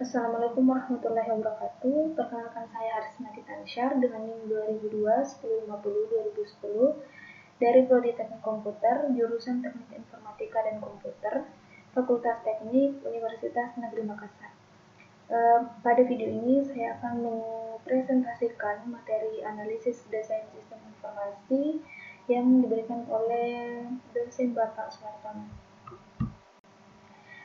Assalamualaikum warahmatullahi wabarakatuh. Perkenalkan saya Arisma Ditansyar dengan NIM 2002-1050-2010 dari Prodi Teknik Komputer, jurusan Teknik Informatika dan Komputer, Fakultas Teknik Universitas Negeri Makassar. Pada video ini saya akan mempresentasikan materi analisis desain sistem informasi yang diberikan oleh dosen Bapak Suartono.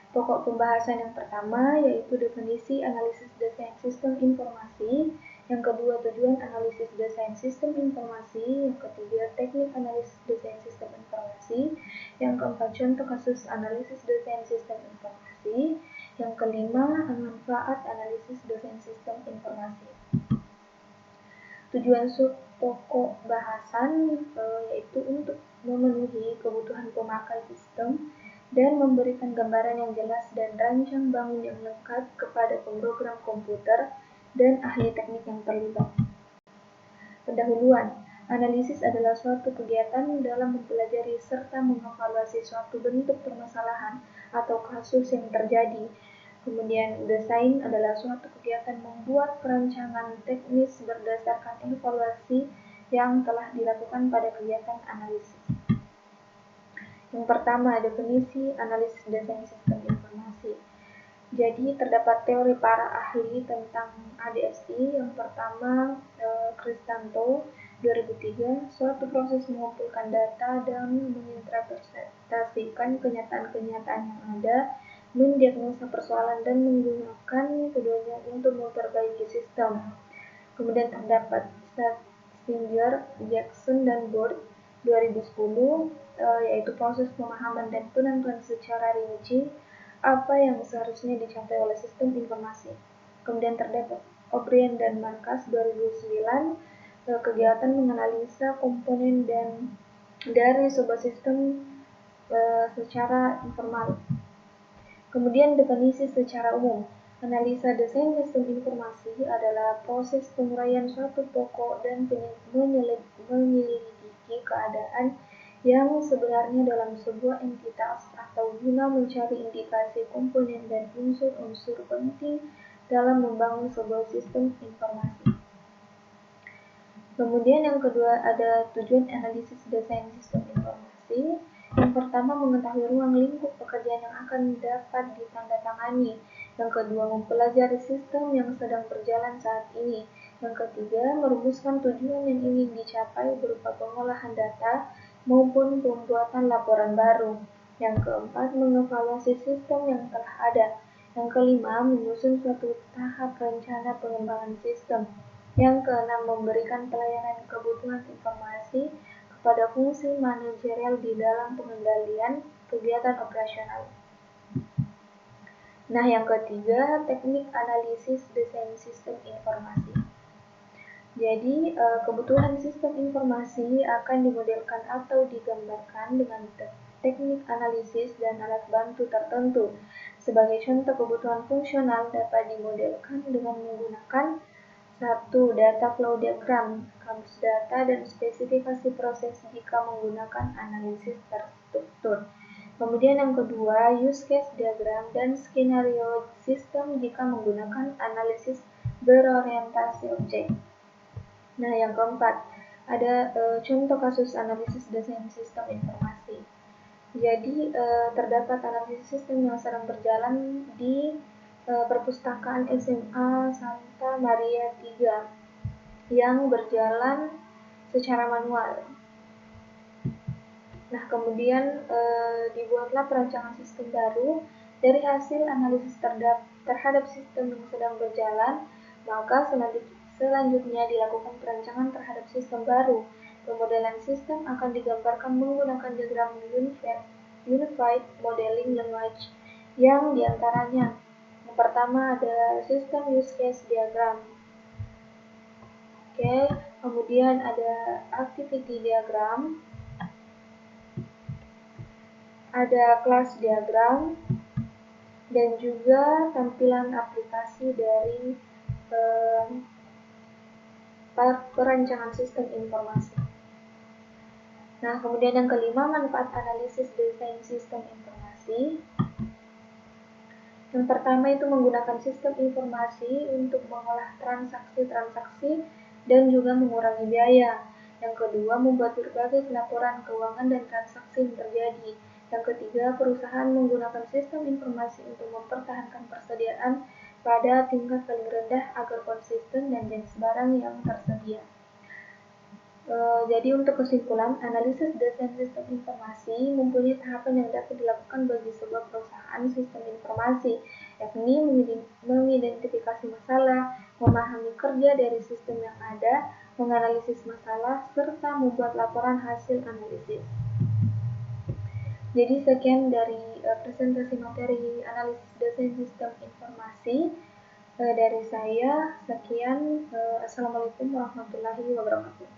Pokok pembahasan yang pertama yaitu definisi analisis desain sistem informasi, yang kedua tujuan analisis desain sistem informasi, yang ketiga teknik analisis desain sistem informasi, yang keempat contoh kasus analisis desain sistem informasi, yang kelima manfaat analisis desain sistem informasi. Tujuan pokok bahasan yaitu untuk memenuhi kebutuhan pemakai sistem dan memberikan gambaran yang jelas dan rancang bangun yang lengkap kepada pemrogram komputer dan ahli teknik yang terlibat. Pendahuluan, analisis adalah suatu kegiatan dalam mempelajari serta mengevaluasi suatu bentuk permasalahan atau kasus yang terjadi. Kemudian, desain adalah suatu kegiatan membuat perancangan teknis berdasarkan evaluasi yang telah dilakukan pada kegiatan analisis. Yang pertama, definisi analisis desain sistem informasi. Jadi, terdapat teori para ahli tentang ADSI. Yang pertama, Kristanto 2003, suatu proses mengumpulkan data dan menginterpretasikan kenyataan-kenyataan yang ada, mendiagnosa persoalan dan menggunakan keduanya untuk memperbaiki sistem. Kemudian terdapat Singer, Jackson, dan Board 2010, yaitu proses pemahaman dan penentuan secara rinci apa yang seharusnya dicapai oleh sistem informasi. Kemudian terdapat O'Brien dan Marcus 2009, kegiatan menganalisa komponen dan dari sebuah sistem secara informal. Kemudian definisi secara umum. Analisa desain sistem informasi adalah proses penguraian suatu pokok dan menyelidiki keadaan yang sebenarnya dalam sebuah entitas atau guna mencari indikasi komponen dan unsur-unsur penting dalam membangun sebuah sistem informasi. Kemudian yang kedua ada tujuan analisis desain sistem informasi. Yang pertama, mengetahui ruang lingkup pekerjaan yang akan dapat ditandatangani. Yang kedua, mempelajari sistem yang sedang berjalan saat ini. Yang ketiga, merumuskan tujuan yang ingin dicapai berupa pengolahan data maupun pembuatan laporan baru. Yang keempat, mengevaluasi sistem yang telah ada. Yang kelima, menyusun suatu tahap rencana pengembangan sistem. Yang keenam, memberikan pelayanan kebutuhan informasi kepada fungsi manajerial di dalam pengendalian kegiatan operasional. Nah, yang ketiga, teknik analisis desain sistem informasi. Jadi, kebutuhan sistem informasi akan dimodelkan atau digambarkan dengan teknik analisis dan alat bantu tertentu. Sebagai contoh kebutuhan fungsional dapat dimodelkan dengan menggunakan 1. Data flow diagram, kamus data dan spesifikasi proses jika menggunakan analisis terstruktur. Kemudian yang kedua, use case diagram dan skenario sistem jika menggunakan analisis berorientasi objek. Nah, yang keempat, ada contoh kasus analisis desain sistem informasi. Jadi, terdapat analisis sistem yang sedang berjalan di perpustakaan SMA Santa Maria 3 yang berjalan secara manual. Nah, kemudian dibuatlah perancangan sistem baru dari hasil analisis terhadap sistem yang sedang berjalan, maka selanjutnya dilakukan perancangan terhadap sistem baru. Pemodelan sistem akan digambarkan menggunakan diagram Unified Modeling Language yang diantaranya yang pertama ada sistem use case diagram. Kemudian ada activity diagram, ada class diagram, dan juga tampilan aplikasi dari perancangan sistem informasi. Nah, kemudian yang kelima, manfaat analisis desain sistem informasi. Yang pertama itu menggunakan sistem informasi untuk mengolah transaksi-transaksi dan juga mengurangi biaya. Yang kedua, membuat berbagai laporan keuangan dan transaksi yang terjadi. Yang ketiga, perusahaan menggunakan sistem informasi untuk mempertahankan persediaan pada tingkat paling rendah agar konsisten dan jenis barang yang tersedia. Jadi untuk kesimpulan, analisis desain sistem informasi mempunyai tahapan yang dapat dilakukan bagi sebuah perusahaan sistem informasi, yakni mengidentifikasi masalah, memahami kerja dari sistem yang ada, menganalisis masalah, serta membuat laporan hasil analisis. Jadi sekian dari presentasi materi analisis desain sistem informasi dari saya. Sekian, Assalamualaikum warahmatullahi wabarakatuh.